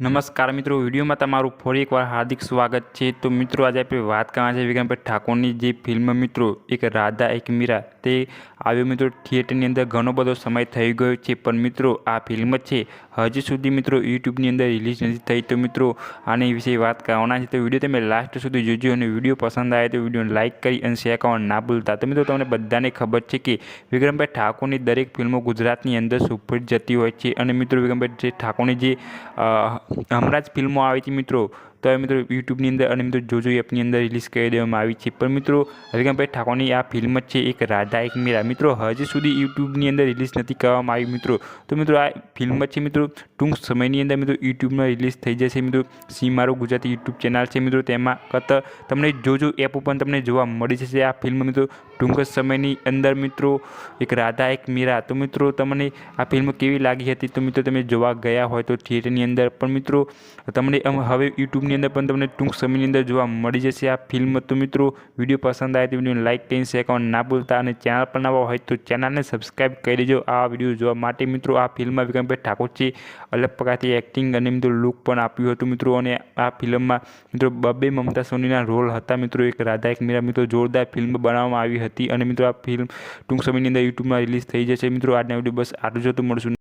નમસ્કાર મિત્રો, વિડીયોમાં તમારું ફરી એકવાર હાર્દિક સ્વાગત છે। તો મિત્રો, આજે આપણે વાત કરવાના છે વિક્રમભાઈ ઠાકોરની જે ફિલ્મ મિત્રો એક રાધા એક મીરા તે આવ્યો મિત્રો થિયેટરની અંદર ઘણો બધો સમય થઈ ગયો છે, પણ મિત્રો આ ફિલ્મ છે હજી સુધી મિત્રો યુટ્યુબની અંદર રિલીઝ નથી થઈ। તો મિત્રો આની વિશે વાત કરવાના છે, તો વિડીયો તમે લાસ્ટ સુધી જોજો અને વિડીયો પસંદ આવે તો વિડીયોને લાઇક કરી અને શેર કરવાનું ના ભૂલતા। તો મિત્રો તમને બધાને ખબર છે કે વિક્રમભાઈ ઠાકોરની દરેક ફિલ્મો ગુજરાતની અંદર સુપરહિટ જતી હોય છે અને મિત્રો વિક્રમભાઈ ઠાકોરની જે હમણાં જ ફિલ્મો આવી હતી મિત્રો, તો એ મિત્રો યુટ્યુબની અંદર અને મિત્રો જોજો એપની અંદર રિલીઝ કરી દેવામાં આવી છે। પણ મિત્રો વિક્રમભાઈ ઠાકોરની આ ફિલ્મ છે એક રાધા એક મીરા મિત્રો હજી સુધી યુટ્યુબની અંદર રિલીઝ નથી કરવામાં આવી મિત્રો। તો મિત્રો આ ફિલ્મ છે મિત્રો ટૂંક સમયની અંદર મિત્રો યુટ્યુબમાં રિલીઝ થઈ જશે મિત્રો। સી મારું ગુજરાતી યુટ્યુબ ચેનલ છે મિત્રો, તેમાં તમને જોજો એપ ઉપર તમને જોવા મળી જશે આ ફિલ્મ મિત્રો ટૂંક જ સમયની અંદર મિત્રો એક રાધા એક મીરા। તો મિત્રો તમને આ ફિલ્મ કેવી લાગી હતી તો મિત્રો તમે જોવા ગયા હોય તો થિયેટરની અંદર પણ મિત્રો તમને હવે યુટ્યુબની અંદર પણ તમને ટૂંક સમયની અંદર જોવા મળી જશે આ ફિલ્મ। તો મિત્રો વિડીયો પસંદ આવે તો વિડીયોને લાઇક કરીને શેર કરવાનું ના ભૂલતા અને ચેનલ પર નવા હોય તો ચેનલને સબસ્ક્રાઈબ કરી દેજો આ વિડીયો જોવા માટે મિત્રો। આ ફિલ્મમાં વિક્રમભાઈ ઠાકોર છે અલગ પ્રકારથી એક્ટિંગ અને મિત્રો લુક પણ આપ્યું હતું મિત્રો, અને આ ફિલ્મમાં મિત્રો બબ્બે મમતા સોનીના રોલ હતા મિત્રો એક રાધા એક મીરા મિત્રો જોરદાર ફિલ્મ બનાવવામાં આવી હતી અને મિત્રો આ ફિલ્મ ટૂંક સમયની અંદર યુટ્યુબમાં રિલીઝ થઈ જશે મિત્રો। આજના વિડીયો બસ આટલું જ હતું, મળશું।